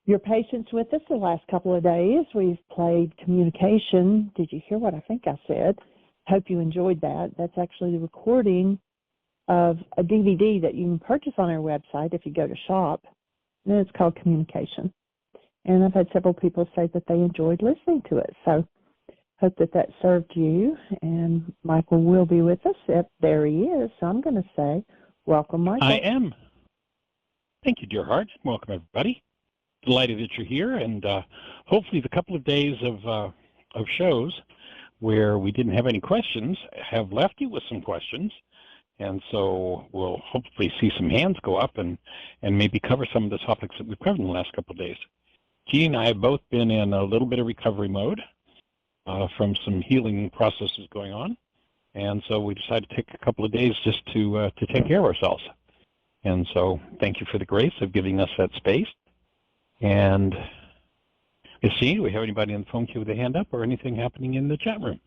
your patience with us the last couple of days. We've played communication. Did you hear what I think I said? Hope you enjoyed that. That's actually the recording of a DVD that you can purchase on our website if you go to shop, and it's called Communication. And I've had several people say that they enjoyed listening to it, so hope that that served you. And Michael will be with us. There he is, so I'm going to say, welcome, Michael. I am. Thank you, dear heart. Welcome, everybody. Delighted that you're here, and hopefully the couple of days of shows where we didn't have any questions have left you with some questions. And so we'll hopefully see some hands go up and maybe cover some of the topics that we've covered in the last couple of days. Jeannie and I have both been in a little bit of recovery mode from some healing processes going on. And so we decided to take a couple of days just to take care of ourselves. And so thank you for the grace of giving us that space. And let's see, do we have anybody on the phone queue with a hand up or anything happening in the chat room?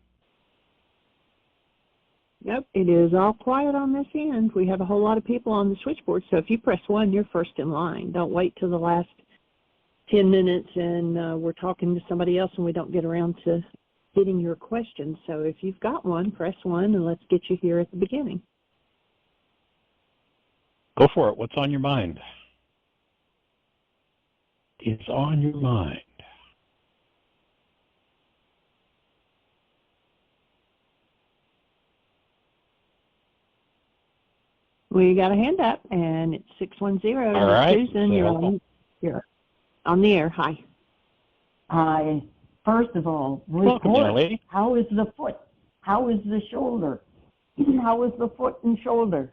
Yep, it is all quiet on this end. We have a whole lot of people on the switchboard, so if you press 1, you're first in line. Don't wait till the last 10 minutes and we're talking to somebody else and we don't get around to getting your question. So if you've got one, press 1 and let's get you here at the beginning. Go for it. What's on your mind? It's on your mind. We got a hand up, and it's 610. All right. Susan, you're on the air. Hi. Hi. First of all, welcome, lady. How is the foot? How is the shoulder? How is the foot and shoulder?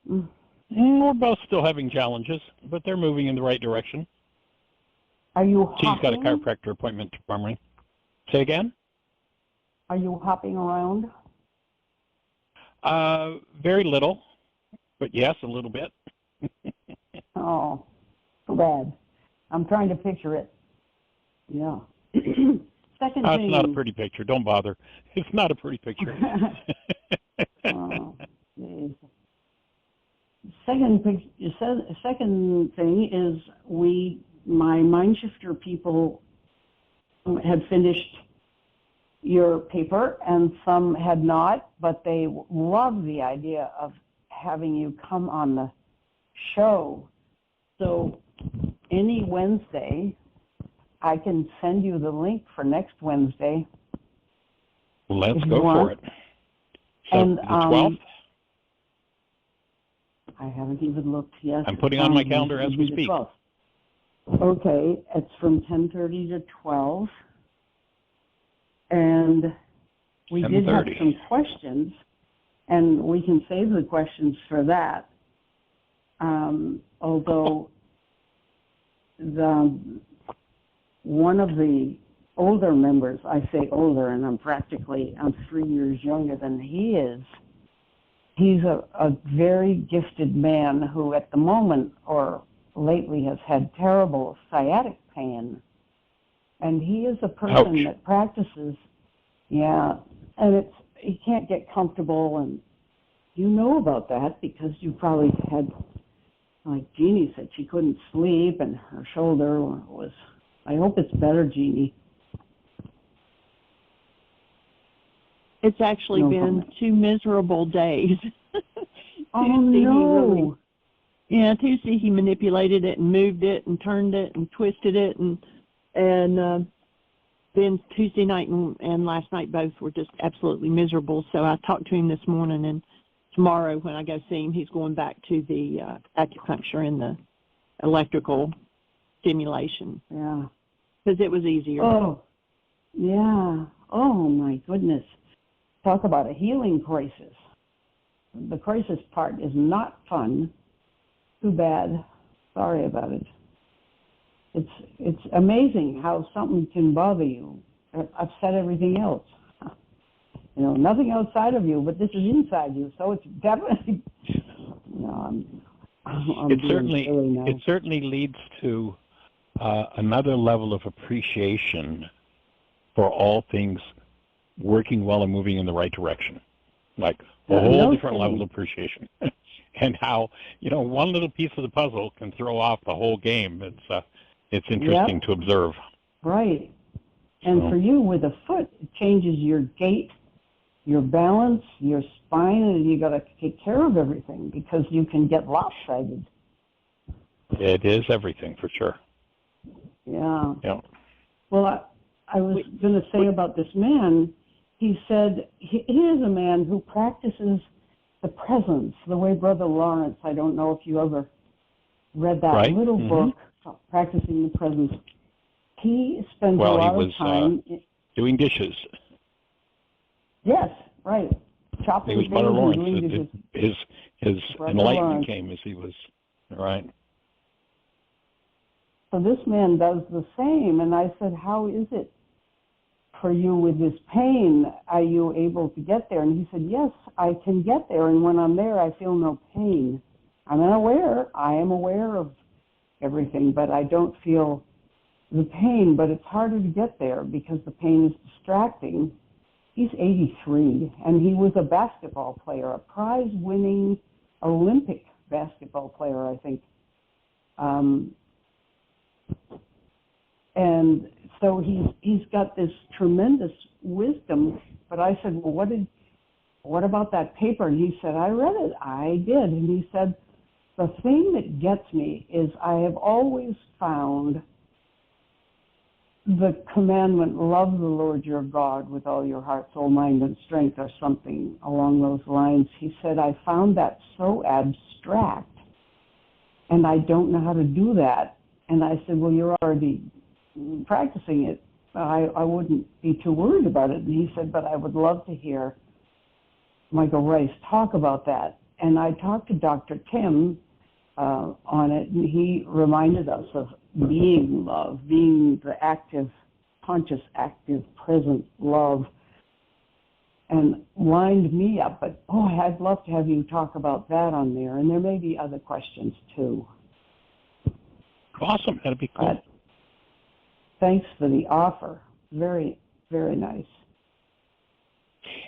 We're both still having challenges, but they're moving in the right direction. Are you She's hopping? got a chiropractor appointment tomorrow morning. Say again? Are you hopping around? Very little. But yes, a little bit. Oh, too bad. I'm trying to picture it. Yeah. Second thing. It's not a pretty picture. Don't bother. It's not a pretty picture. Oh, geez. Second thing is my MindShifter people had finished your paper and some had not, but they love the idea of having you come on the show. So any Wednesday, I can send you the link for next Wednesday. Let's go for it. So and the 12th? I haven't even looked yet. I'm putting on my calendar as we speak. 12th. Okay, it's from 10:30 to 12. And we did have some questions. And we can save the questions for that. Although one of the older members, I say older, and I'm 3 years younger than he is, he's a very gifted man who at the moment or lately has had terrible sciatic pain. And he is a person that practices, and he can't get comfortable, and you know about that because you probably had, like Jeannie said, she couldn't sleep and her shoulder was, I hope it's better, Jeannie. It's actually been 2 miserable days. Oh, no. Tuesday he manipulated it and moved it and turned it and twisted it, and then Tuesday night and last night both were just absolutely miserable. So I talked to him this morning, and tomorrow when I go see him, he's going back to the acupuncture and the electrical stimulation. Yeah. Because it was easier. Oh, yeah. Oh, my goodness. Talk about a healing crisis. The crisis part is not fun. Too bad. Sorry about it. It's amazing how something can bother you, upset everything else. You know, nothing outside of you, but this is inside you, so it's definitely. It certainly leads to another level of appreciation for all things working well and moving in the right direction, like a whole different level of appreciation. And how, one little piece of the puzzle can throw off the whole game. it's interesting to observe. Right. And So, for you, with a foot, it changes your gait, your balance, your spine, and you got to take care of everything because you can get lopsided. it is everything for sure. Yeah. Yeah. Well, I was going to say about this man, he said he is a man who practices the presence, the way Brother Lawrence, I don't know if you ever read that little book, Practicing the Presence. He spends a lot of time doing dishes. Yes, right. Chopping He was things Brother and Lawrence. doing dishes. His Brother enlightenment Lawrence. came as he was, right? So this man does the same. And I said, how is it for you with this pain? Are you able to get there? And he said, yes, I can get there. And when I'm there, I feel no pain. I am aware of everything, but I don't feel the pain. But it's harder to get there because the pain is distracting. He's 83, and he was a basketball player, a prize-winning Olympic basketball player, I think. And so he's got this tremendous wisdom. But I said, well, what about that paper? And he said, I read it. I did. And he said, the thing that gets me is I have always found the commandment, love the Lord your God with all your heart, soul, mind, and strength, or something along those lines. He said, I found that so abstract, and I don't know how to do that. And I said, well, you're already practicing it. I wouldn't be too worried about it. And he said, but I would love to hear Michael Rice talk about that. And I talked to Dr. Tim on it, and he reminded us of being love, being the active, conscious, active, present love, and lined me up. But, I'd love to have you talk about that on there. And there may be other questions, too. Awesome. That'd be cool. But thanks for the offer. Very, very nice.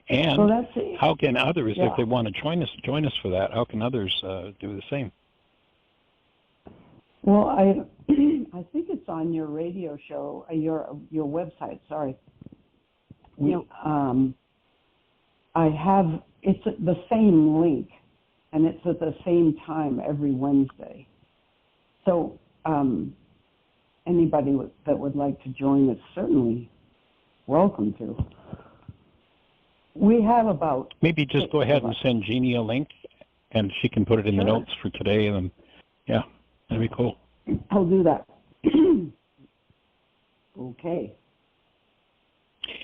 And so that's it. How can others, if they want to join us for that, how can others do the same? Well, I think it's on your radio show, your website. Sorry. I have it's the same link, and it's at the same time every Wednesday. So anybody that would like to join is certainly welcome to. We have about maybe just go ahead and send Jeannie a link, and she can put it in the notes for today, and yeah. That'd be cool. I'll do that. Okay.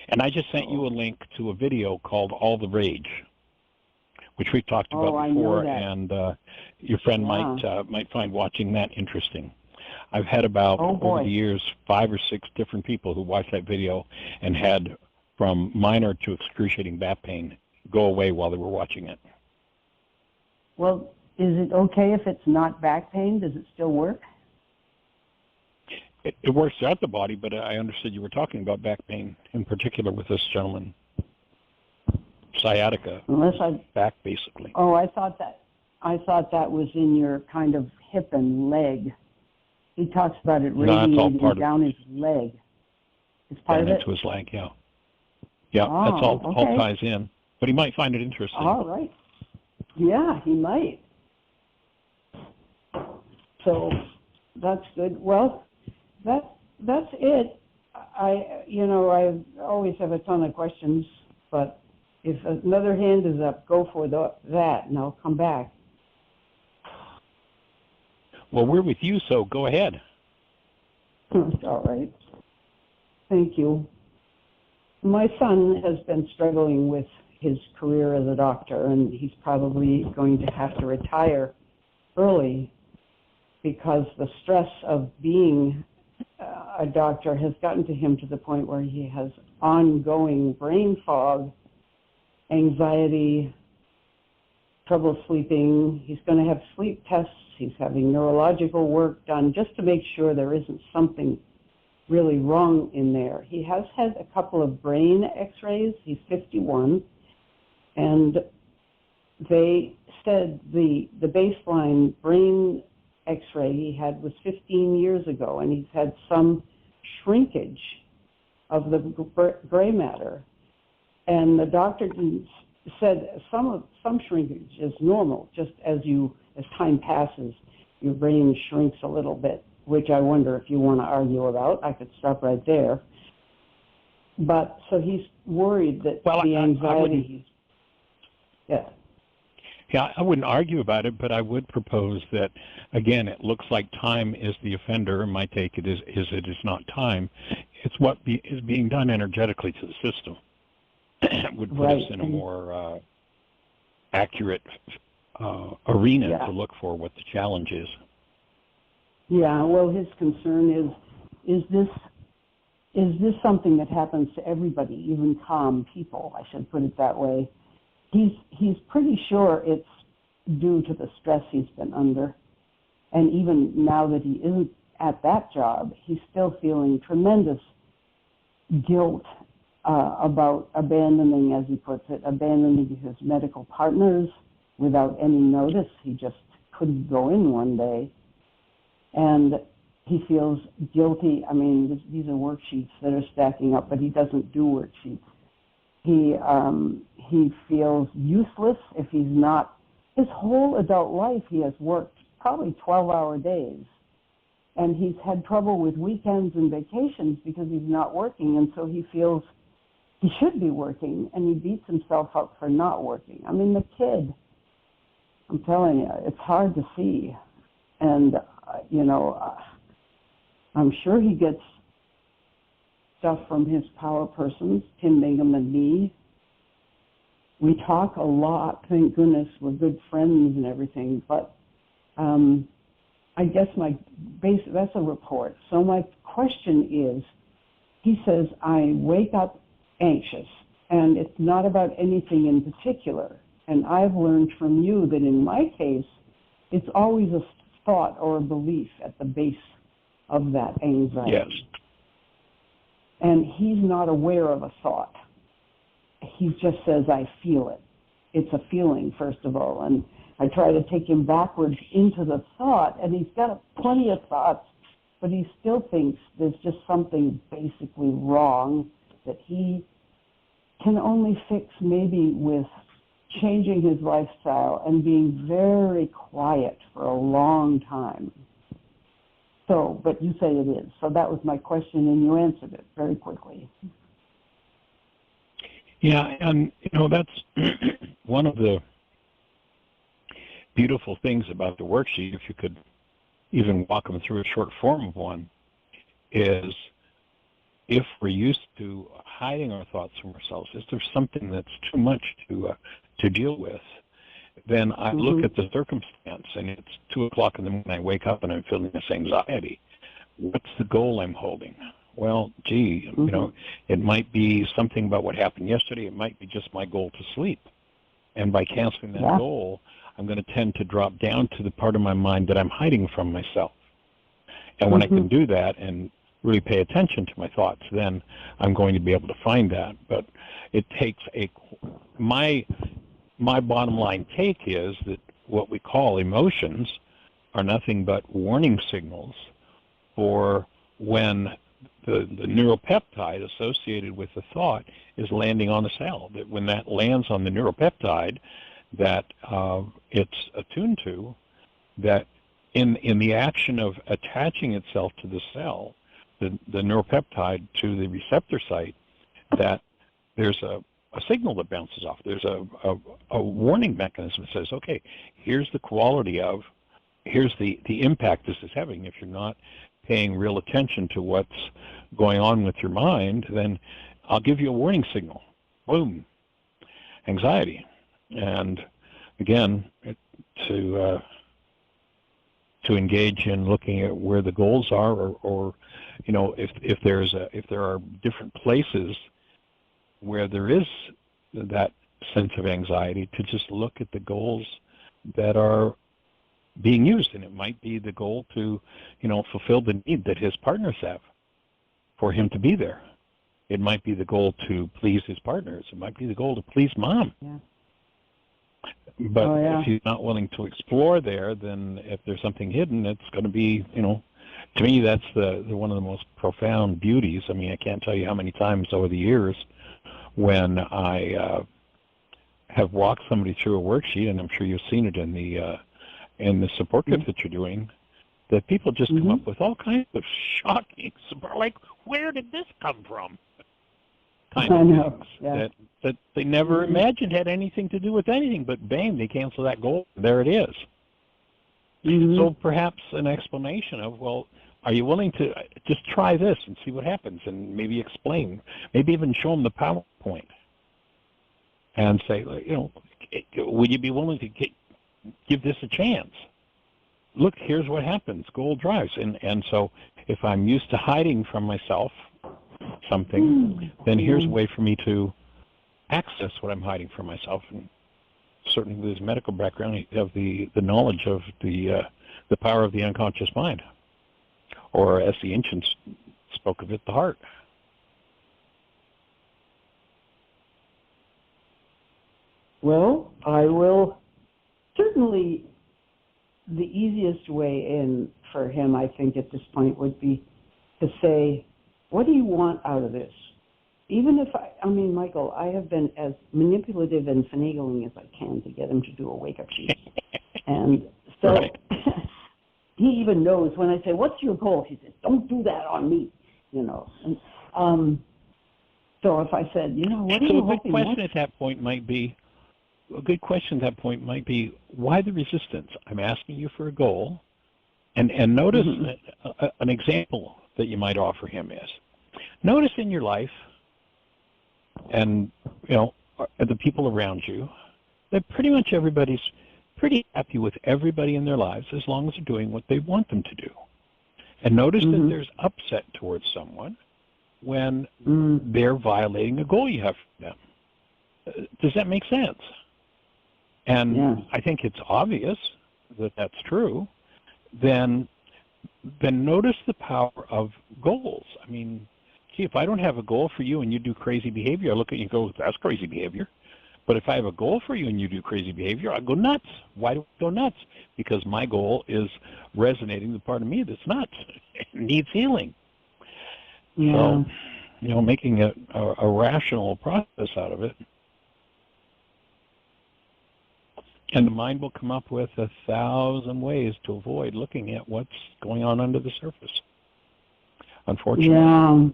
And I just sent you a link to a video called All the Rage, which we've talked about before, and your friend might find watching that interesting. I've had about, over the years, 5 or 6 different people who watched that video and had from minor to excruciating back pain go away while they were watching it. Well, is it okay if it's not back pain? Does it still work? It works throughout the body, but I understood you were talking about back pain, in particular with this gentleman. Sciatica, back basically. Oh, I thought that was in your kind of hip and leg. He talks about it radiating down his leg. It's part of it? Into his leg, yeah. Yeah, that's all ties in. But he might find it interesting. All right. Yeah, he might. So that's good. Well, that's it. I always have a ton of questions, but if another hand is up, go for that, and I'll come back. Well, we're with you, so go ahead. All right. Thank you. My son has been struggling with his career as a doctor, and he's probably going to have to retire early because the stress of being a doctor has gotten to him to the point where he has ongoing brain fog, anxiety, trouble sleeping. He's going to have sleep tests. He's having neurological work done just to make sure there isn't something really wrong in there. He has had a couple of brain x-rays. He's 51. And they said the baseline brain x-ray he had was 15 years ago, and he's had some shrinkage of the gray matter. And the doctor said some shrinkage is normal, just as time passes, your brain shrinks a little bit, which I wonder if you want to argue about. I could stop right there. But so he's worried that the anxiety. Yeah, I wouldn't argue about it, but I would propose that, again, it looks like time is the offender, and my take is it is not time. It's what is being done energetically to the system. It would put us in a more accurate arena to look for what the challenge is. Yeah, well, his concern is this something that happens to everybody, even calm people, I should put it that way. He's pretty sure it's due to the stress he's been under. And even now that he isn't at that job, he's still feeling tremendous guilt about abandoning, as he puts it, abandoning his medical partners without any notice. He just couldn't go in one day. And he feels guilty. I mean, these are worksheets that are stacking up, but he doesn't do worksheets. He feels useless if he's not. His whole adult life he has worked probably 12-hour days. And he's had trouble with weekends and vacations because he's not working, and so he feels he should be working, and he beats himself up for not working. I mean, the kid, I'm telling you, it's hard to see. And, I'm sure he gets stuff from his power persons, Tim Bingham and me. We talk a lot, thank goodness, we're good friends and everything, but I guess that's a report. So my question is, he says, I wake up anxious, and it's not about anything in particular. And I've learned from you that in my case, it's always a thought or a belief at the base of that anxiety. Yes. And he's not aware of a thought. He just says, I feel it. It's a feeling, first of all. And I try to take him backwards into the thought, and he's got plenty of thoughts, but he still thinks there's just something basically wrong that he can only fix maybe with changing his lifestyle and being very quiet for a long time. So, but you say it is. So that was my question, and you answered it very quickly. Yeah, and, that's one of the beautiful things about the worksheet, if you could even walk them through a short form of one, is if we're used to hiding our thoughts from ourselves, if there's something that's too much to deal with, then I look at the circumstance, and it's 2 o'clock in the morning, I wake up and I'm feeling this anxiety. What's the goal I'm holding? Well, gee, it might be something about what happened yesterday. It might be just my goal to sleep. And by canceling that goal, I'm going to tend to drop down to the part of my mind that I'm hiding from myself. And when I can do that and really pay attention to my thoughts, then I'm going to be able to find that. But it takes my bottom line take is that what we call emotions are nothing but warning signals for when the neuropeptide associated with the thought is landing on the cell. That when that lands on the neuropeptide that it's attuned to, that in the action of attaching itself to the cell, the neuropeptide to the receptor site, that there's a signal that bounces off. There's a warning mechanism that says, okay, here's the quality of, here's the impact this is having. If you're not paying real attention to what's going on with your mind, then I'll give you a warning signal. Boom. Anxiety. And again, to engage in looking at where the goals are, or if there are different places where there is that sense of anxiety, to just look at the goals that are being used. And it might be the goal to, fulfill the need that his partners have for him to be there. It might be the goal to please his partners. It might be the goal to please mom. Yeah. But if he's not willing to explore there, then if there's something hidden, it's going to be, to me, that's the one of the most profound beauties. I mean, I can't tell you how many times over the years when I have walked somebody through a worksheet, and I'm sure you've seen it in the support group that you're doing, that people just come up with all kinds of shocking, like, where did this come from? Kind of things that they never imagined had anything to do with anything, but bang, they cancel that goal. There it is. So perhaps an explanation of, well, are you willing to just try this and see what happens, and maybe explain, maybe even show them the PowerPoint and say, would you be willing to give this a chance? Look, here's what happens. Goal drives. And so if I'm used to hiding from myself something, then here's a way for me to access what I'm hiding from myself. And certainly with his medical background, you have the knowledge of the power of the unconscious mind, or as the ancients spoke of it, the heart. Well, I will certainly, the easiest way in for him, I think, at this point would be to say, what do you want out of this? Even if I mean, Michael, I have been as manipulative and finagling as I can to get him to do a wake-up sheet. And so he even knows when I say, what's your goal? He says, don't do that on me, And, so if I said, what are you hoping? A good question at that point might be, why the resistance? I'm asking you for a goal. And notice an example that you might offer him is, notice in your life and, the people around you, that pretty much everybody's pretty happy with everybody in their lives as long as they're doing what they want them to do. And notice that there's upset towards someone when they're violating a goal you have for them. Does that make sense? And I think it's obvious that that's true. Then notice the power of goals. I mean, gee, if I don't have a goal for you and you do crazy behavior, I look at you and go, that's crazy behavior. But if I have a goal for you and you do crazy behavior, I go nuts. Why do I go nuts? Because my goal is resonating the part of me that's nuts. It needs healing. So, making a rational process out of it. And the mind will come up with 1,000 ways to avoid looking at what's going on under the surface, unfortunately. Yeah.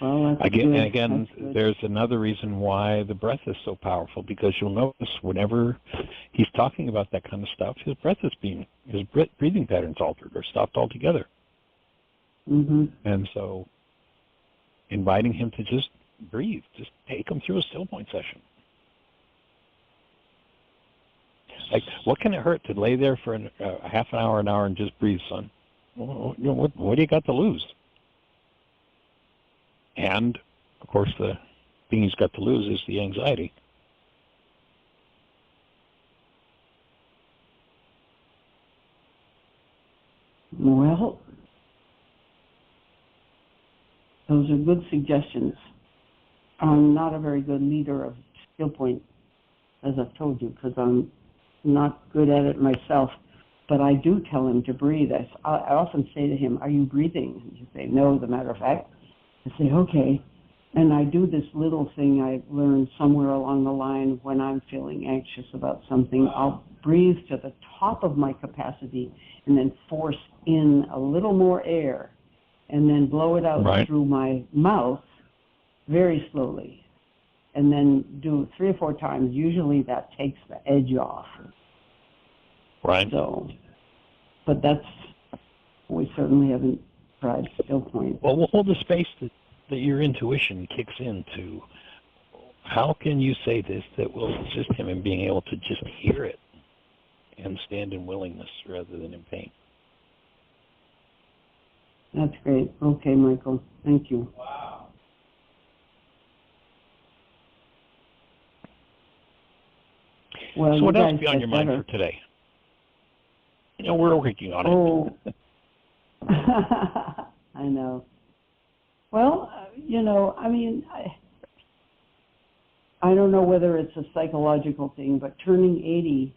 Well, again, there's another reason why the breath is so powerful, because you'll notice whenever he's talking about that kind of stuff, his breathing pattern's altered or stopped altogether. And so inviting him to just breathe, just take him through a still point session. Like, what can it hurt to lay there for a half an hour, and just breathe, son? What do you got to lose? And, of course, the thing he's got to lose is the anxiety. Well, those are good suggestions. I'm not a very good leader of still point, as I've told you, because I'm not good at it myself. But I do tell him to breathe. I often say to him, are you breathing? And he'll say, no, as a matter of fact. I say, okay. And I do this little thing I learned somewhere along the line when I'm feeling anxious about something. I'll breathe to the top of my capacity and then force in a little more air and then blow it out through my mouth very slowly. And then do 3 or 4 times. Usually that takes the edge off. Right. So, but we certainly haven't tried still point. Well, we'll hold the space that your intuition kicks into. How can you say this that will assist him in being able to just hear it and stand in willingness rather than in pain? That's great. Okay, Michael. Thank you. Wow. Well, so what else be on your mind for today? We're working on it. I know. Well, I don't know whether it's a psychological thing, but turning 80,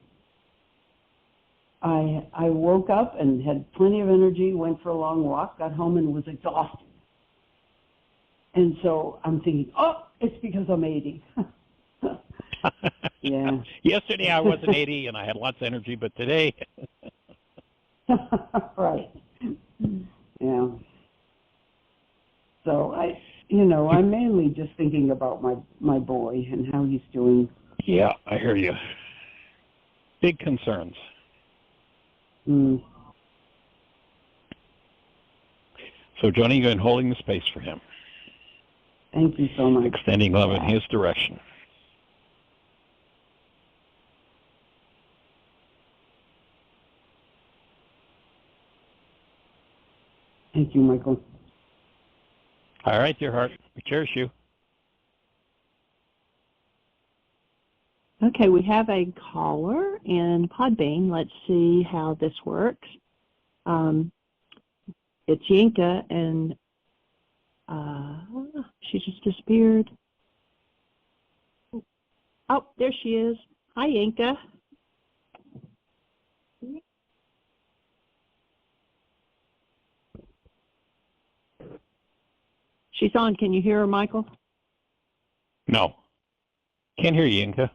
I woke up and had plenty of energy, went for a long walk, got home and was exhausted. And so I'm thinking, oh, it's because I'm 80. Yeah. Yesterday I wasn't 80 and I had lots of energy, but today. Right. Yeah. So I'm mainly just thinking about my boy and how he's doing. Yeah, I hear you. Big concerns. Mm. So, Johnny, you're holding the space for him. Thank you so much. Extending love in his direction. Thank you, Michael. All right, dear heart. We cherish you. Okay, we have a caller in Podbean. Let's see how this works. It's Yinka, and she just disappeared. Oh, there she is. Hi, Yinka. She's on. Can you hear her, Michael? No. Can't hear you, Yinka.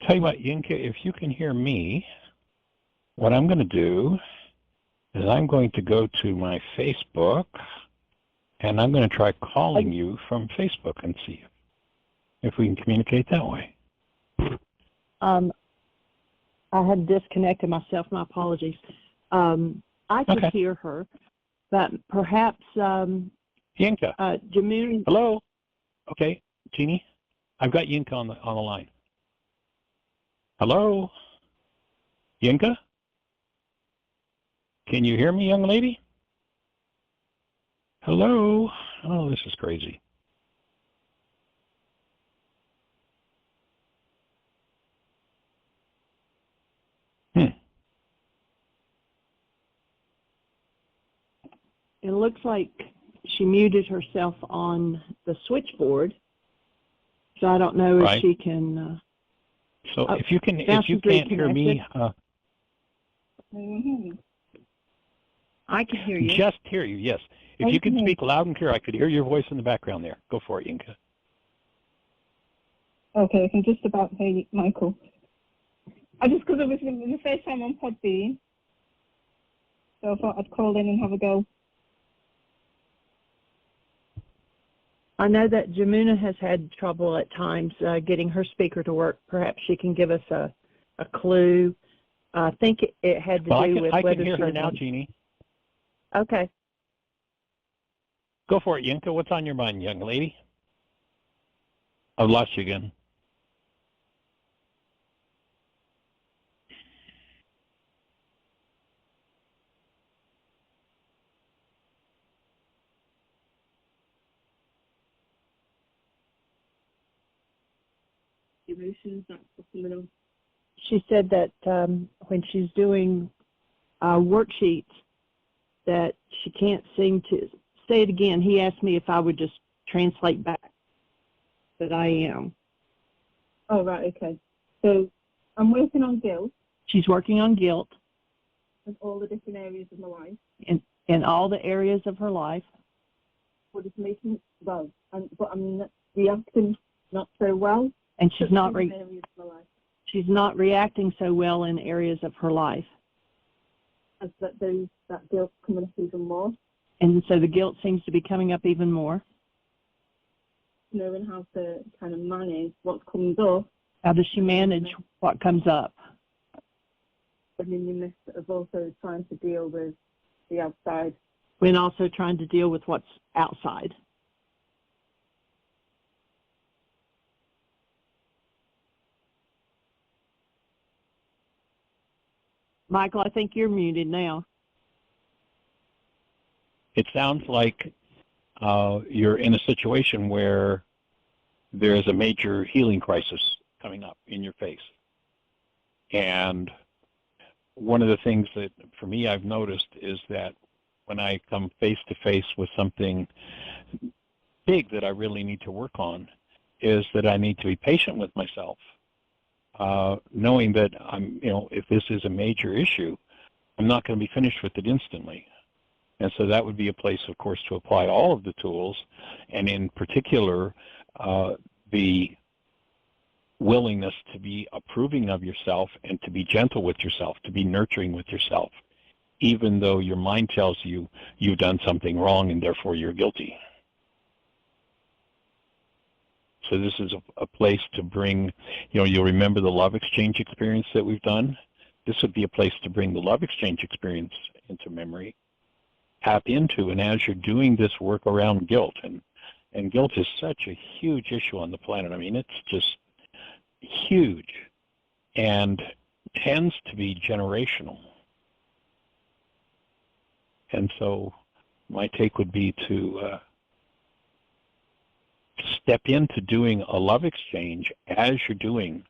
Tell you what, Yinka, if you can hear me, what I'm going to do is I'm going to go to my Facebook, and I'm going to try calling you from Facebook and see if we can communicate that way. I had disconnected myself. My apologies. I could hear her, but perhaps Yinka. Jamoon. Hello. Okay, Jeannie, I've got Yinka on the line. Hello, Yinka. Can you hear me, young lady? Hello. Oh, this is crazy. It looks like she muted herself on the switchboard, so I don't know if she can. So if you can't hear me, I can hear you. Just hear you. Yes. If you can speak loud and clear, I could hear your voice in the background there. Go for it, Yinka. Okay, I can just about hear you, Michael. Because it was the first time on Podbean, so I thought I'd call in and have a go. I know that Jamuna has had trouble at times getting her speaker to work. Perhaps she can give us a clue. I think it had to do with whether I can hear her now, Jeannie. Okay. Go for it, Yinka. What's on your mind, young lady? I've lost you again. Emotions, that's coming on. She said that when she's doing worksheets that she can't seem to say it again. He asked me if I would just translate back, but I am. Oh, right, okay. So I'm working on guilt. She's working on guilt. In all the different areas of my life. In all the areas of her life. But it's making but I'm reacting not so well. And she's not reacting so well in areas of her life. As that guilt coming up even more. And so the guilt seems to be coming up even more. Knowing how to kind of manage what comes up. How does she manage what comes up? And in the midst of also trying to deal with the outside. When also trying to deal with what's outside. Michael, I think you're muted now. It sounds like you're in a situation where there's a major healing crisis coming up in your face. And one of the things that, for me, I've noticed is that when I come face to face with something big that I really need to work on, is that I need to be patient with myself, knowing that if this is a major issue, I'm not going to be finished with it instantly. And so that would be a place, of course, to apply all of the tools, and in particular, the willingness to be approving of yourself and to be gentle with yourself, to be nurturing with yourself, even though your mind tells you you've done something wrong and therefore you're guilty. So this is a place to bring, you'll remember the love exchange experience that we've done. This would be a place to bring the love exchange experience into memory, tap into, and as you're doing this work around guilt, and guilt is such a huge issue on the planet. I mean, it's just huge and tends to be generational. And so my take would be to step into doing a love exchange as you're doing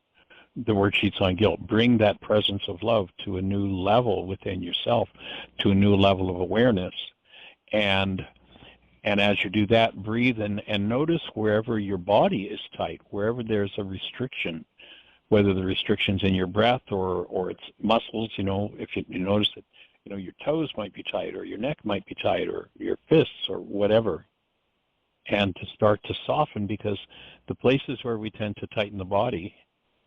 the worksheets on guilt. Bring that presence of love to a new level within yourself, to a new level of awareness. And as you do that, breathe and notice wherever your body is tight, wherever there's a restriction, whether the restriction's in your breath or it's muscles, if you notice that, your toes might be tight, or your neck might be tight, or your fists, or whatever. And to start to soften, because the places where we tend to tighten the body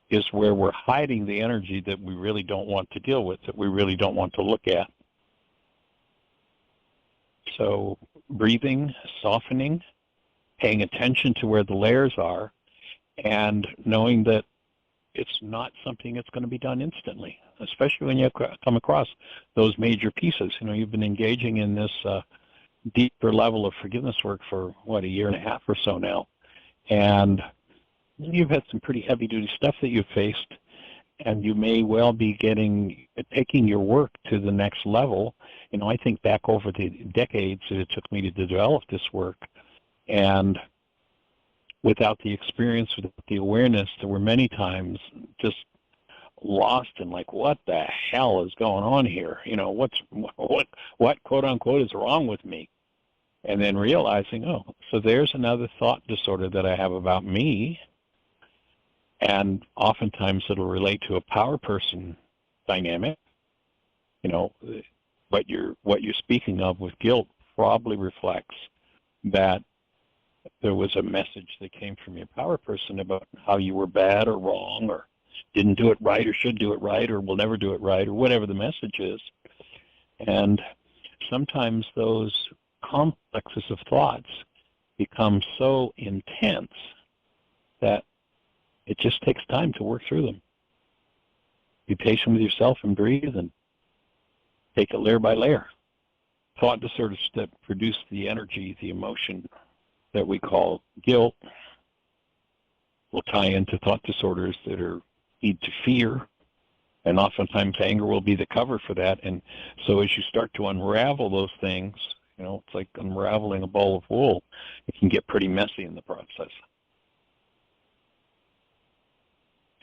is where we're hiding the energy that we really don't want to deal with, that we really don't want to look at. So breathing, softening, paying attention to where the layers are, and knowing that it's not something that's going to be done instantly, especially when you come across those major pieces. You've been engaging in this deeper level of forgiveness work for, a year and a half or so now. And you've had some pretty heavy-duty stuff that you've faced, and you may well be taking your work to the next level. I think back over the decades that it took me to develop this work, and without the experience, without the awareness, there were many times just lost in what the hell is going on here? What quote unquote is wrong with me? And then realizing, so there's another thought disorder that I have about me. And oftentimes it'll relate to a power person dynamic. What you're speaking of with guilt probably reflects that there was a message that came from your power person about how you were bad or wrong, or didn't do it right, or should do it right, or will never do it right, or whatever the message is. And sometimes those complexes of thoughts become so intense that it just takes time to work through them. Be patient with yourself and breathe and take it layer by layer. Thought disorders that produce the energy, the emotion that we call guilt, will tie into thought disorders that lead to fear, and oftentimes anger will be the cover for that. And so as you start to unravel those things, it's like unraveling a ball of wool. It can get pretty messy in the process.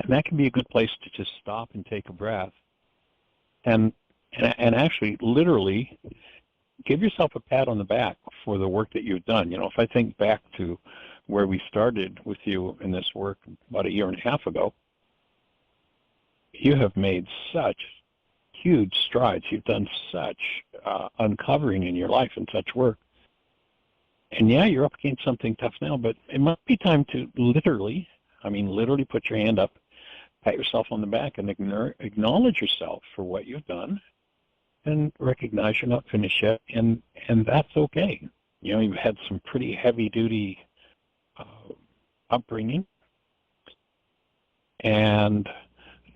And that can be a good place to just stop and take a breath and actually literally give yourself a pat on the back for the work that you've done. If I think back to where we started with you in this work about a year and a half ago, you have made such huge strides. You've done such uncovering in your life and such work. And yeah, you're up against something tough now, but it might be time to literally put your hand up, pat yourself on the back, and acknowledge yourself for what you've done, and recognize you're not finished yet, and that's okay. You've had some pretty heavy-duty upbringing, and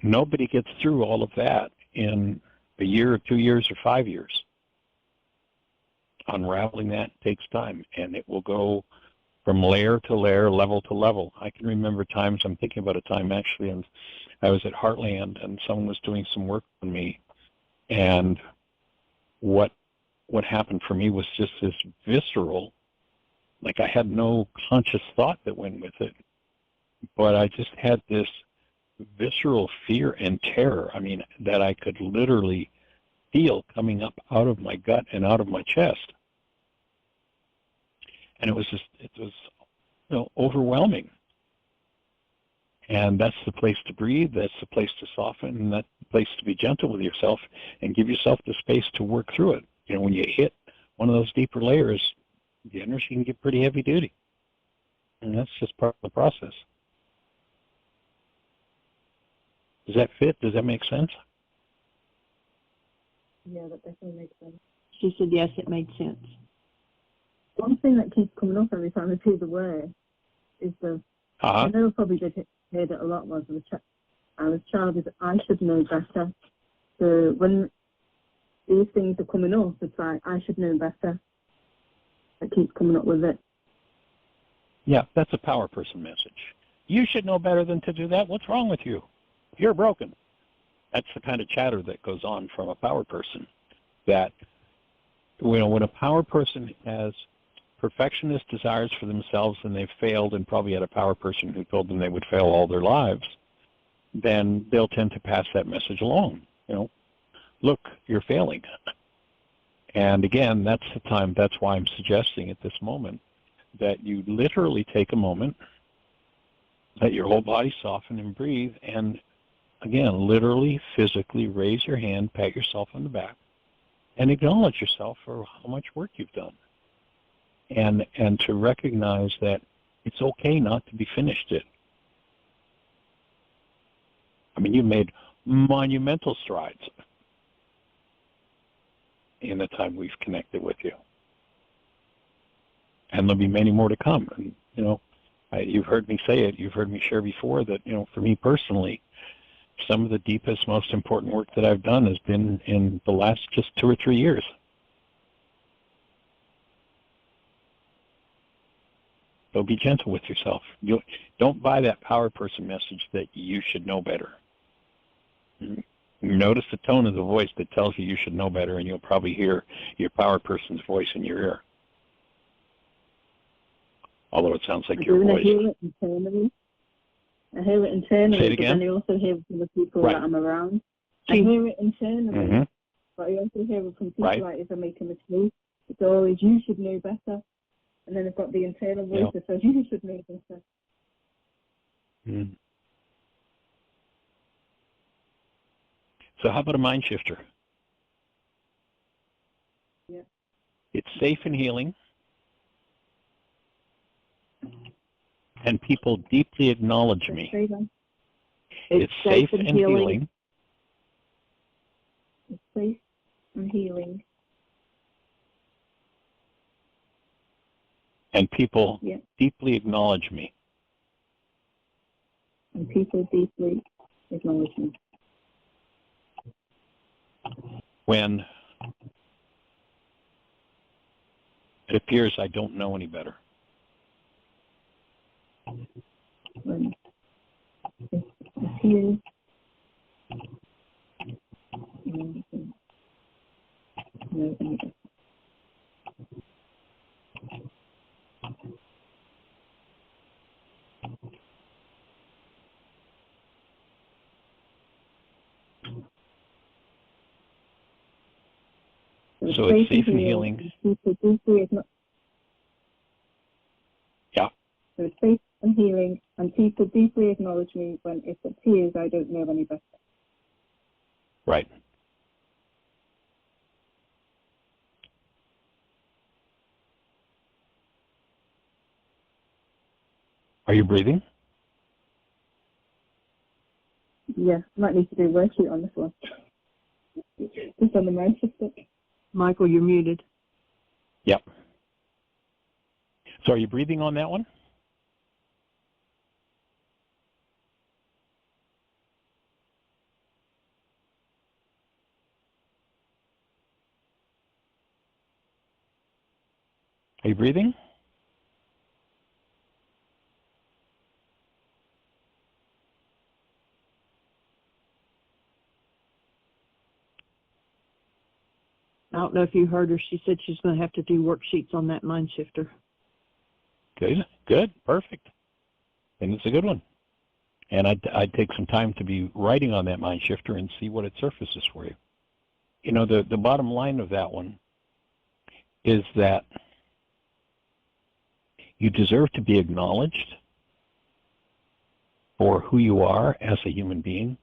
nobody gets through all of that in a year or 2 years or 5 years. Unraveling that takes time, and it will go from layer to layer, level to level. I can remember times, I'm thinking about a time actually, and I was at Heartland, and someone was doing some work on me, and what happened for me was just this visceral, like I had no conscious thought that went with it, but I just had this visceral fear and terror, I mean, that I could literally feel coming up out of my gut and out of my chest. And it was overwhelming. And that's the place to breathe, that's the place to soften, and that's the place to be gentle with yourself and give yourself the space to work through it. When you hit one of those deeper layers, the energy can get pretty heavy duty. And that's just part of the process. Does that fit? Does that make sense? Yeah, that definitely makes sense. She said yes, it made sense. One thing that keeps coming up every time I see the word is I know I probably did hear it a lot was I was a child, is I should know better. So when these things are coming up, it's like, I should know better. That keeps coming up with it. Yeah, that's a power person message. You should know better than to do that. What's wrong with you? You're broken. That's the kind of chatter that goes on from a power person. That, when a power person has perfectionist desires for themselves and they've failed and probably had a power person who told them they would fail all their lives, then they'll tend to pass that message along. Look, you're failing. And again, that's the time, that's why I'm suggesting at this moment that you literally take a moment, let your whole body soften and breathe, and again, literally, physically raise your hand, pat yourself on the back, and acknowledge yourself for how much work you've done. And to recognize that it's okay not to be finished it. I mean, you made monumental strides in the time we've connected with you. And there'll be many more to come. And, you've heard me say it, you've heard me share before that, for me personally, some of the deepest, most important work that I've done has been in the last just 2 or 3 years. So be gentle with yourself. Don't buy that power person message that you should know better. Notice the tone of the voice that tells you you should know better, and you'll probably hear your power person's voice in your ear. Although it sounds like your voice. I hear it internally. Say it again? But then I also hear it from the people Right. that I'm around. I hear it internally, but I also hear it from people Right. like, if I make a mistake, it's always, you should know better. And then I've got the internal voice that says, you should know better. So how about a MindShifter? Yeah. It's safe and healing, and people deeply acknowledge me. It's safe and healing. It's safe and healing. And people deeply acknowledge me. And people deeply acknowledge me. When it appears I don't know any better. When it appears no any better. So it's safe and healing. Yeah. So it's safe and healing, and people deeply acknowledge me when it appears I don't know any better. Right. Are you breathing? Yeah, might need to do a worksheet on this one. Just on the MindShifter. Michael, you're muted. Yep. So are you breathing on that one? Are you breathing? I don't know if you heard her. She said she's going to have to do worksheets on that MindShifter. Good. Good. Perfect. And it's a good one. And I'd take some time to be writing on that MindShifter and see what it surfaces for you. You know, the bottom line of that one is that you deserve to be acknowledged for who you are as a human being,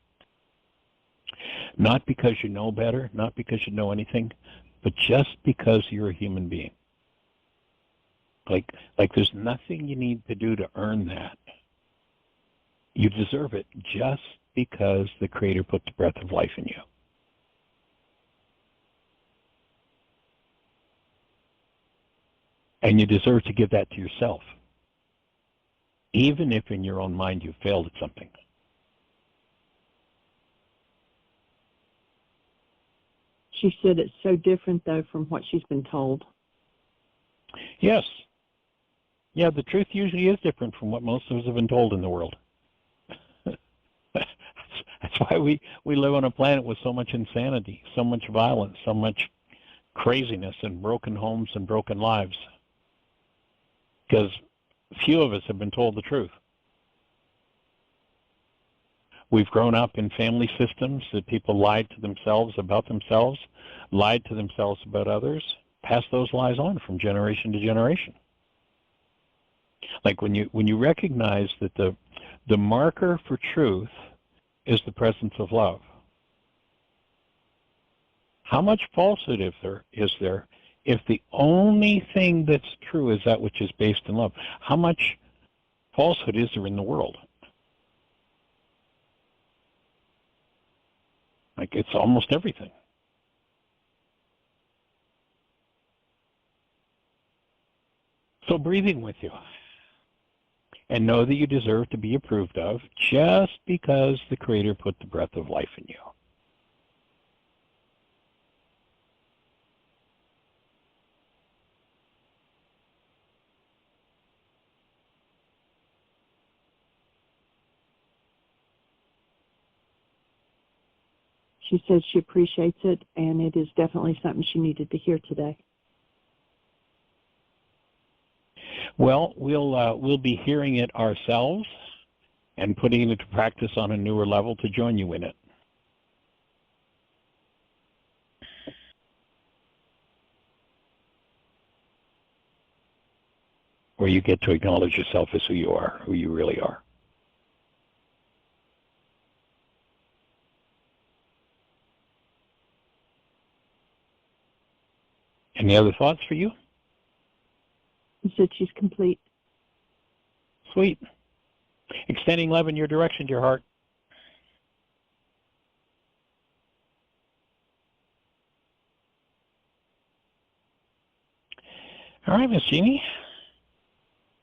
not because you know better, not because you know anything, but just because you're a human being. Like there's nothing you need to do to earn that. You deserve it just because the Creator put the breath of life in you. And you deserve to give that to yourself, even if in your own mind you failed at something. She said it's so different, though, from what she's been told. Yes. Yeah, the truth usually is different from what most of us have been told in the world. That's why we live on a planet with so much insanity, so much violence, so much craziness, and broken homes and broken lives. Because few of us have been told the truth. We've grown up in family systems that people lied to themselves about themselves, lied to themselves about others, passed those lies on from generation to generation. Like when you recognize that the marker for truth is the presence of love. How much falsehood is there if the only thing that's true is that which is based in love? How much falsehood is there in the world? Like it's almost everything. So breathing with you. And know that you deserve to be approved of just because the Creator put the breath of life in you. She says she appreciates it, and it is definitely something she needed to hear today. Well, we'll be hearing it ourselves and putting it into practice on a newer level to join you in it. Where you get to acknowledge yourself as who you are, who you really are. Any other thoughts for you? She said she's complete. Sweet. Extending love in your direction, dear heart. All right, Miss Jeannie.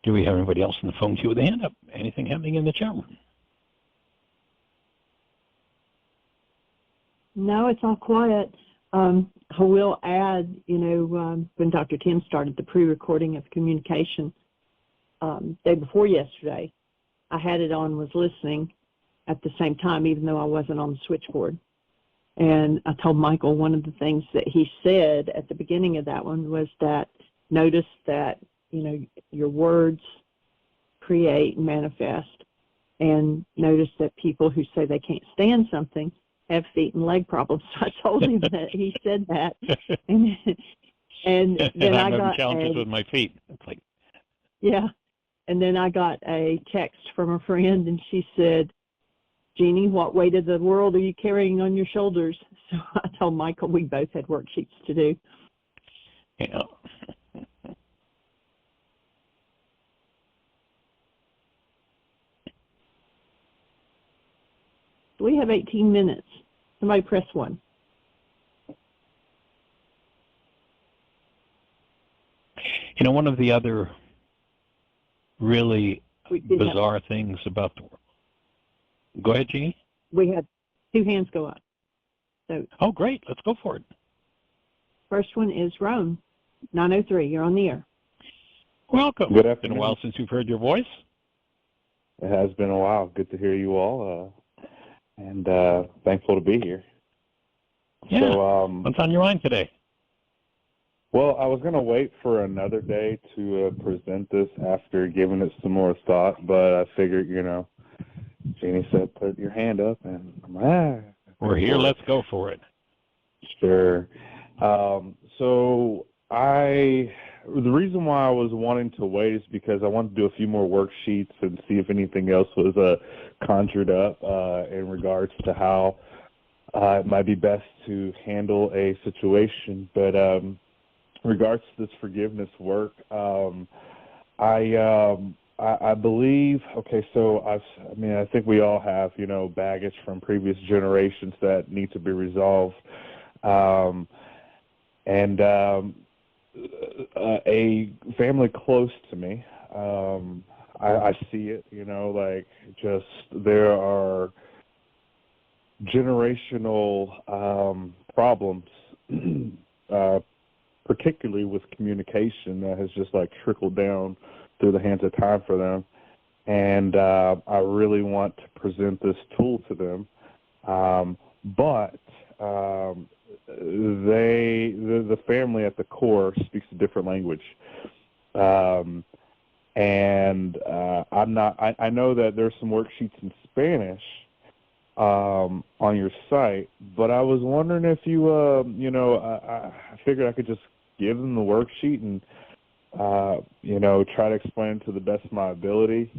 Do we have anybody else on the phone queue with a hand up? Anything happening in the chat room? No, it's all quiet. I will add, when Dr. Tim started the pre-recording of communication day before yesterday, I had it on, was listening at the same time, even though I wasn't on the switchboard. And I told Michael one of the things that he said at the beginning of that one was that notice that, your words create and manifest, and notice that people who say they can't stand something have feet and leg problems. So I told him that he said that, and then I'm having challenges with my feet. It's like, yeah, and then I got a text from a friend, and she said, "Jeannie, what weight of the world are you carrying on your shoulders?" So I told Michael we both had worksheets to do. Yeah. We have 18 minutes. Somebody press 1. One of the other really bizarre things about the world. Go ahead, Jeannie. We had 2 hands go up. So. Oh, great. Let's go for it. First one is Roan, 903. You're on the air. Welcome. Good afternoon. It's been a while since we've heard your voice. It has been a while. Good to hear you all. And thankful to be here. Yeah. So, what's on your mind today? Well, I was going to wait for another day to present this after giving it some more thought, but I figured, Jeannie said, put your hand up, and I'm we're here. Let's go for it. Sure. So the reason why I was wanting to wait is because I wanted to do a few more worksheets and see if anything else was conjured up in regards to how it might be best to handle a situation. But in regards to this forgiveness work, I believe, okay, so I think we all have, baggage from previous generations that need to be resolved. And a family close to me, I see it, there are generational problems, particularly with communication that has just trickled down through the hands of time for them. And I really want to present this tool to them. But the family at the core speaks a different language. And I know that there's some worksheets in Spanish on your site, but I was wondering if you, I figured I could just give them the worksheet and, try to explain to the best of my ability,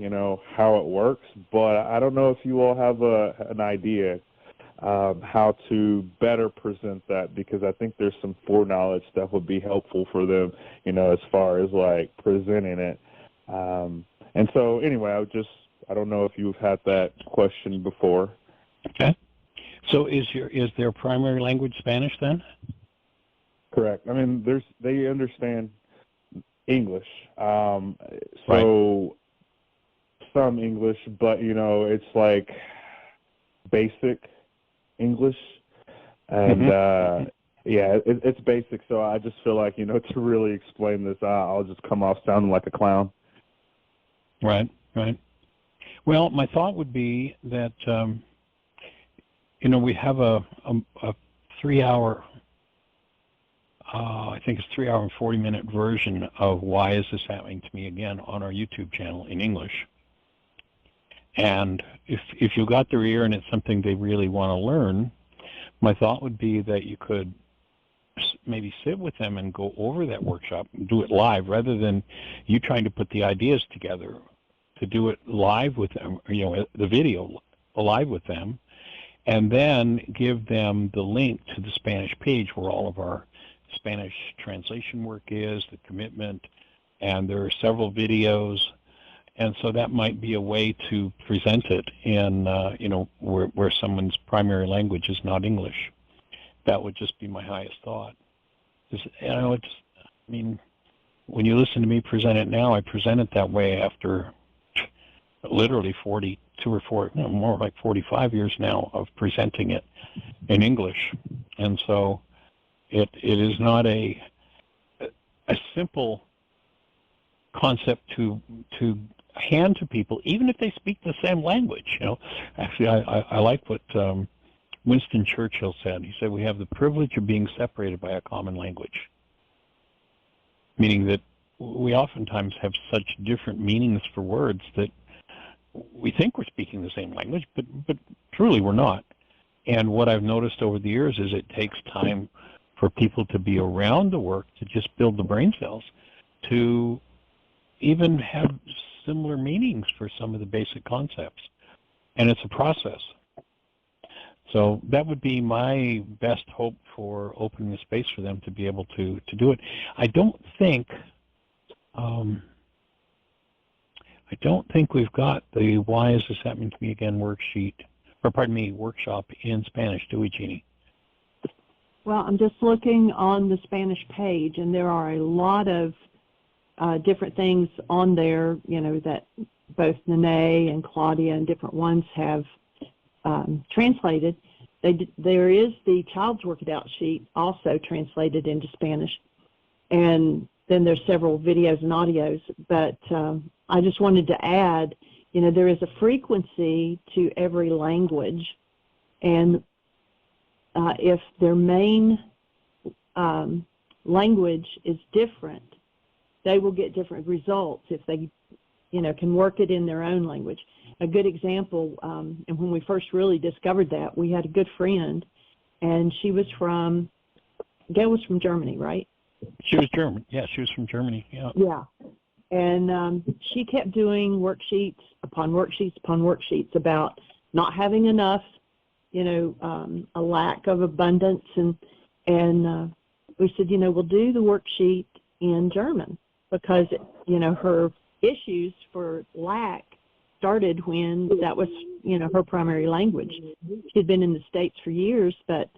how it works. But I don't know if you all have an idea how to better present that, because I think there's some foreknowledge that would be helpful for them, as far as presenting it. And so anyway, I don't know if you've had that question before. Okay. So is their primary language Spanish then? Correct. I mean, they understand English. So right. Some English, but it's basic English, and it's basic. So I just feel like to really explain this, I'll just come off sounding like a clown. Right. Well, my thought would be that we have a 3-hour, I think it's 3-hour and 40-minute version of Why Is This Happening to Me Again on our YouTube channel in English. And if you got their ear and it's something they really want to learn, my thought would be that you could maybe sit with them and go over that workshop and do it live, rather than you trying to put the ideas together, to do it live with them, the video live with them, and then give them the link to the Spanish page where all of our Spanish translation work is, the commitment, and there are several videos. And so that might be a way to present it in, where someone's primary language is not English. That would just be my highest thought. When you listen to me present it now, I present it that way after literally 42 or 4, more like 45 years now of presenting it in English. And so it is not a simple concept to hand to people, even if they speak the same language. Actually, I like what Winston Churchill said. He said, we have the privilege of being separated by a common language, meaning that we oftentimes have such different meanings for words that we think we're speaking the same language, but truly we're not. And what I've noticed over the years is it takes time for people to be around the work, to just build the brain cells, to even have similar meanings for some of the basic concepts. And it's a process. So that would be my best hope for opening the space for them to be able to do it. I don't think we've got the Why Is This Happening to Me Again workshop in Spanish, do we, Jeannie? Well, I'm just looking on the Spanish page, and there are a lot of different things on there, that both Nene and Claudia and different ones have translated. There is the child's work it out sheet also translated into Spanish, and then there's several videos and audios. But I just wanted to add, there is a frequency to every language, and if their main language is different, they will get different results if they, can work it in their own language. a good example, and when we first really discovered that, we had a good friend, and Gail was from Germany, right? She was German. Yeah, she was from Germany. Yeah. Yeah. And she kept doing worksheets upon worksheets upon worksheets about not having enough, a lack of abundance. And we said, we'll do the worksheet in German because, her issues for lack started when that was, her primary language. She had been in the States for years, but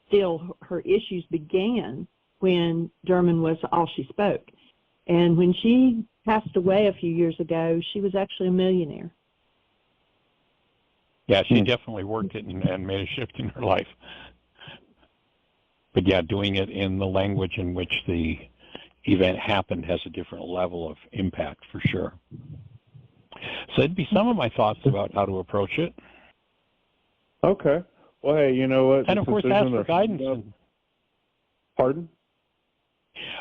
still her issues began when German was all she spoke. And when she passed away a few years ago, she was actually a millionaire. Yeah, she definitely worked it and made a shift in her life. But yeah, doing it in the language in which the event happened has a different level of impact for sure. So that'd be some of my thoughts about how to approach it. Okay. Well, hey, you know what? And of course, ask for guidance. Pardon?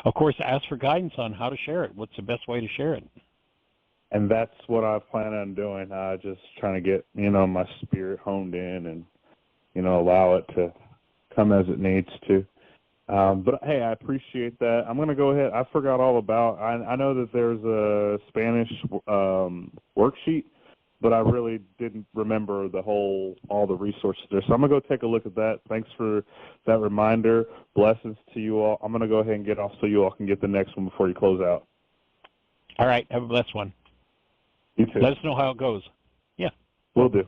Of course, ask for guidance on how to share it. What's the best way to share it? And that's what I plan on doing. Just trying to get, my spirit honed in and, allow it to come as it needs to. But, hey, I appreciate that. I'm going to go ahead. I forgot all about, I know that there's a Spanish worksheet, but I really didn't remember all the resources there. So I'm going to go take a look at that. Thanks for that reminder. Blessings to you all. I'm going to go ahead and get off so you all can get the next one before you close out. All right. Have a blessed one. You too. Let us know how it goes. Yeah. Will do.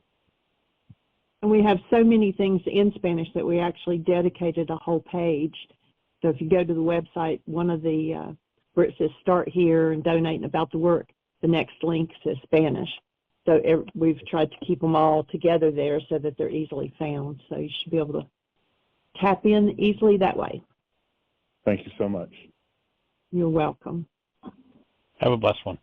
And we have so many things in Spanish that we actually dedicated a whole page. So if you go to the website, one of the, where it says start here and donate and about the work, the next link says Spanish. So we've tried to keep them all together there so that they're easily found. So you should be able to tap in easily that way. Thank you so much. You're welcome. Have a blessed one.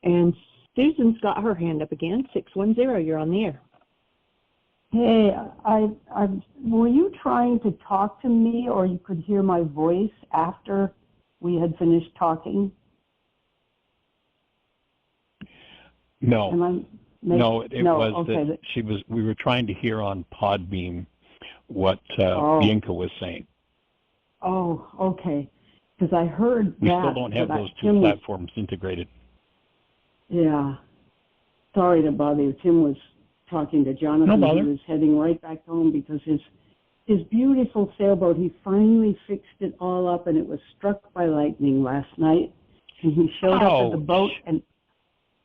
And Susan's got her hand up again. 610, you're on the air. Hey, were you trying to talk to me, or you could hear my voice after we had finished talking? No. No, it was okay. that we were trying to hear on Podbean what Yinka was saying. Oh, okay. Because I heard we still don't have those two platforms integrated. Yeah. Sorry to bother you. Tim was talking to Jonathan. No bother. He was heading right back home because his beautiful sailboat, he finally fixed it all up, and it was struck by lightning last night. And he showed up at the boat, and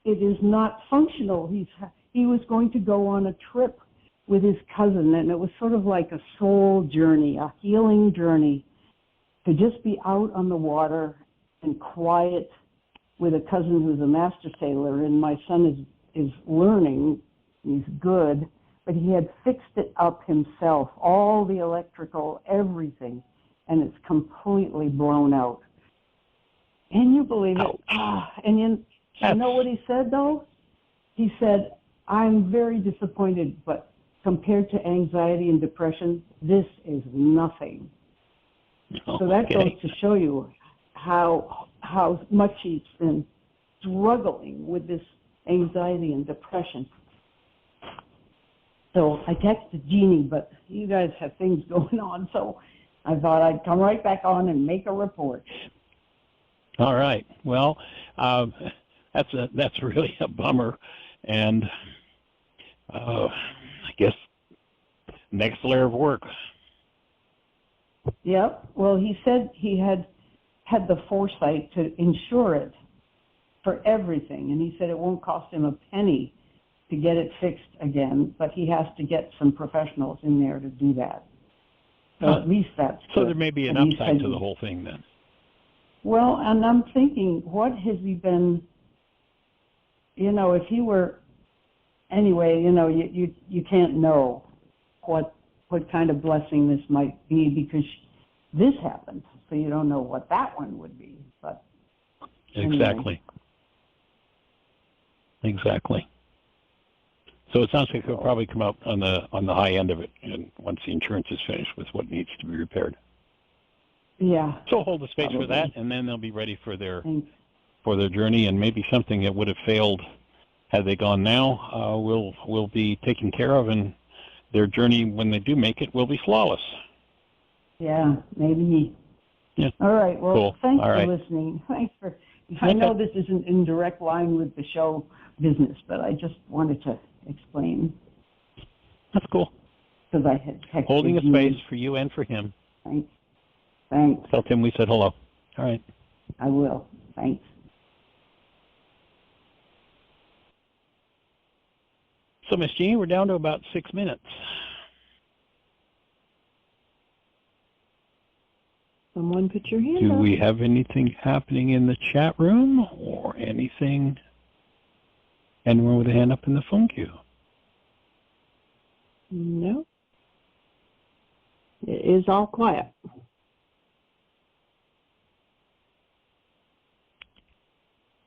it is not functional. He was going to go on a trip with his cousin, and it was sort of like a soul journey, a healing journey, to just be out on the water and quiet with a cousin who's a master sailor, and my son is learning. He's good, but he had fixed it up himself, all the electrical, everything, and it's completely blown out. Can you believe it? And you know what he said, though? He said, I'm very disappointed, but compared to anxiety and depression, this is nothing. So that goes to show you how much he's been struggling with this anxiety and depression. So I texted Jeannie, but you guys have things going on, so I thought I'd come right back on and make a report. All right. Well, that's really a bummer, and I guess next layer of work. Yep. Well, he said he had the foresight to insure it for everything, and he said it won't cost him a penny to get it fixed again, but he has to get some professionals in there to do that. So at least that's so good. There may be an upside to the whole thing then. Well, and I'm thinking, what has he been, if he were, anyway, you can't know what kind of blessing this might be because this happened, so you don't know what that one would be. But anyway. Exactly. So it sounds like he'll probably come out on the high end of it, and once the insurance is finished with what needs to be repaired. Yeah. So hold the space for that, and then they'll be ready for their journey, and maybe something that would have failed had they gone now, will be taken care of, and their journey, when they do make it, will be flawless. Yeah, maybe. Yeah. All right. Well, cool. Thanks All for right. listening. Thanks for. I know this isn't in direct line with the show business, but I just wanted to explain. That's cool. Because I had texted holding a you. space for you and for him. Thanks. Thanks. Tell Tim we said hello. All right. I will. Thanks. So, Miss Jeannie, we're down to about 6 minutes. Someone put your hand Do up. we have anything happening in the chat room or anything? Anyone with a hand up in the phone queue? No. It is all quiet.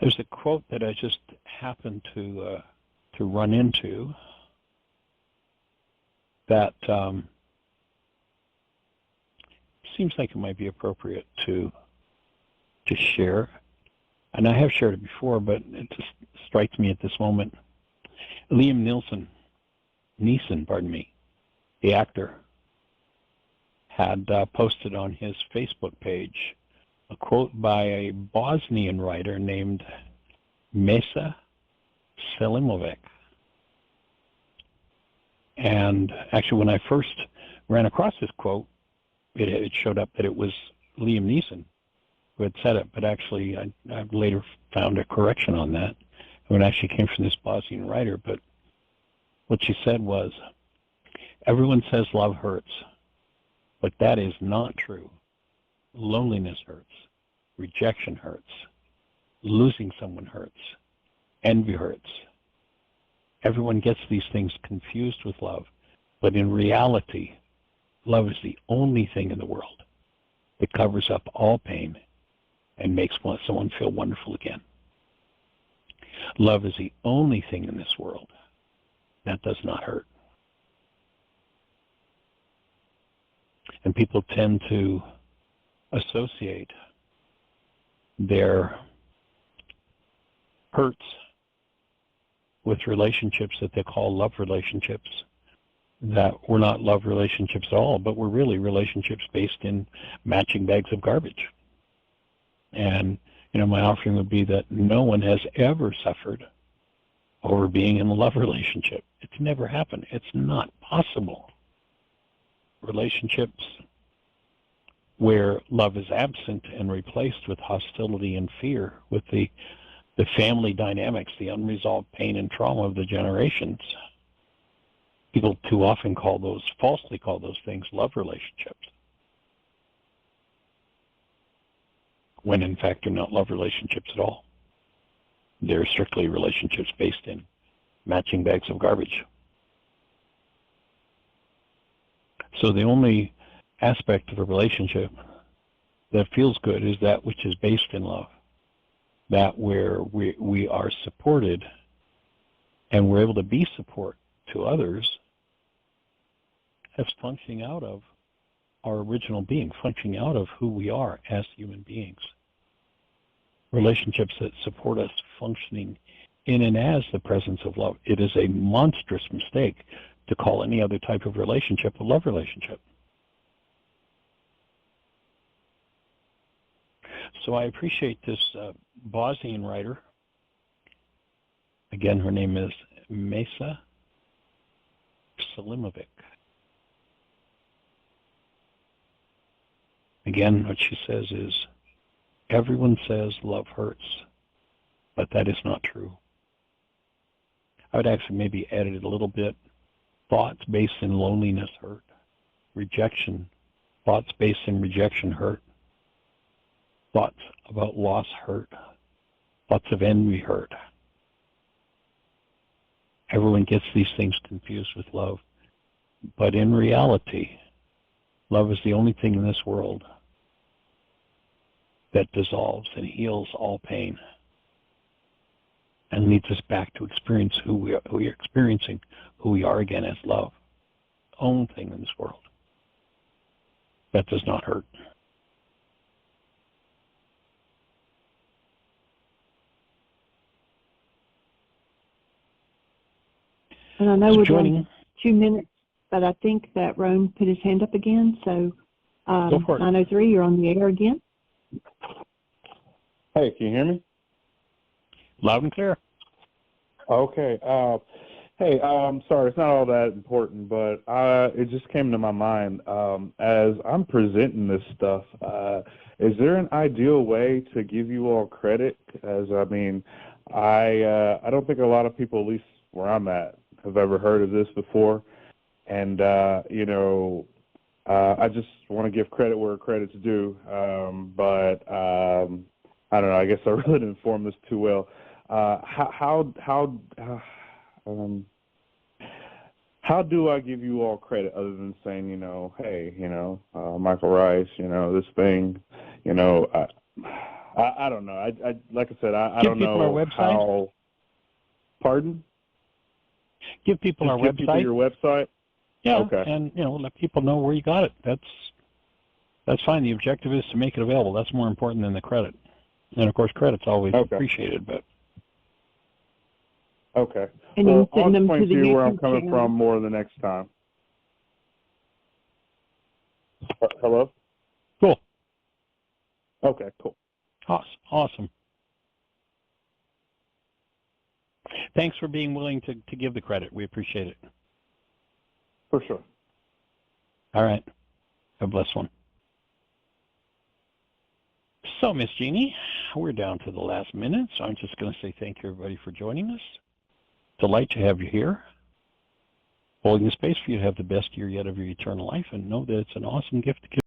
There's a quote that I just happened to run into that seems like it might be appropriate to share. And I have shared it before, but it just strikes me at this moment. Liam Neeson, the actor, had posted on his Facebook page a quote by a Bosnian writer named Meša Selimović. And actually, when I first ran across this quote, it showed up that it was Liam Neeson who had said it, but actually I later found a correction on that. It actually came from this Bosnian writer, but what she said was, everyone says love hurts, but that is not true. Loneliness hurts. Rejection hurts. Losing someone hurts. Envy hurts. Everyone gets these things confused with love, but in reality, love is the only thing in the world that covers up all pain and makes someone feel wonderful again. Love is the only thing in this world that does not hurt. And people tend to associate their hurts with relationships that they call love relationships that were not love relationships at all, but were really relationships based in matching bags of garbage. And, my offering would be that no one has ever suffered over being in a love relationship. It's never happened. It's not possible. Relationships where love is absent and replaced with hostility and fear, with the family dynamics, the unresolved pain and trauma of the generations. People too often falsely call those things love relationships, when in fact they're not love relationships at all. They're strictly relationships based in matching bags of garbage. So the only aspect of a relationship that feels good is that which is based in love, that where we are supported and we're able to be support to others as functioning out of our original being, functioning out of who we are as human beings. Relationships that support us functioning in and as the presence of love. It is a monstrous mistake to call any other type of relationship a love relationship. So I appreciate this Bosnian writer. Again, her name is Meša Selimović. Again, what she says is, everyone says love hurts, but that is not true. I would actually maybe edit it a little bit. Thoughts based in loneliness hurt. Rejection. Thoughts based in rejection hurt. Thoughts about loss hurt. Thoughts of envy hurt. Everyone gets these things confused with love. But in reality, love is the only thing in this world that dissolves and heals all pain and leads us back to experience who we are experiencing, who we are again as love. Only thing in this world that does not hurt. And I know we're joining. down to 2 minutes, but I think that Ron put his hand up again. So Go for it. 903, you're on the air again. Hey, can you hear me? Loud and clear. Okay. Hey, sorry, it's not all that important, but it just came to my mind. As I'm presenting this stuff, is there an ideal way to give you all credit? As I mean, I don't think a lot of people, at least where I'm at, have ever heard of this before. And, you know, I just want to give credit where credit's due. But I don't know, I guess I really didn't form this too well. How do I give you all credit other than saying, you know, hey, you know, Michael Rice, you know, this thing, you know, I don't know. I like I said, I don't know our website. how. Pardon? Give people Just our give website. People your website. Yeah. Okay. And you know, let people know where you got it. That's fine. The objective is to make it available. That's more important than the credit. And of course, credit's always appreciated, but. Okay. And well, send I'll them explain to you the where I'm YouTube coming channel. from more the next time. Hello? Cool. Okay, cool. Awesome. Thanks for being willing to give the credit. We appreciate it. For sure. All right. Have a blessed one. So, Miss Jeannie, we're down to the last minute, so I'm just going to say thank you, everybody, for joining us. Delight to have you here, holding the space for you to have the best year yet of your eternal life, and know that it's an awesome gift to give.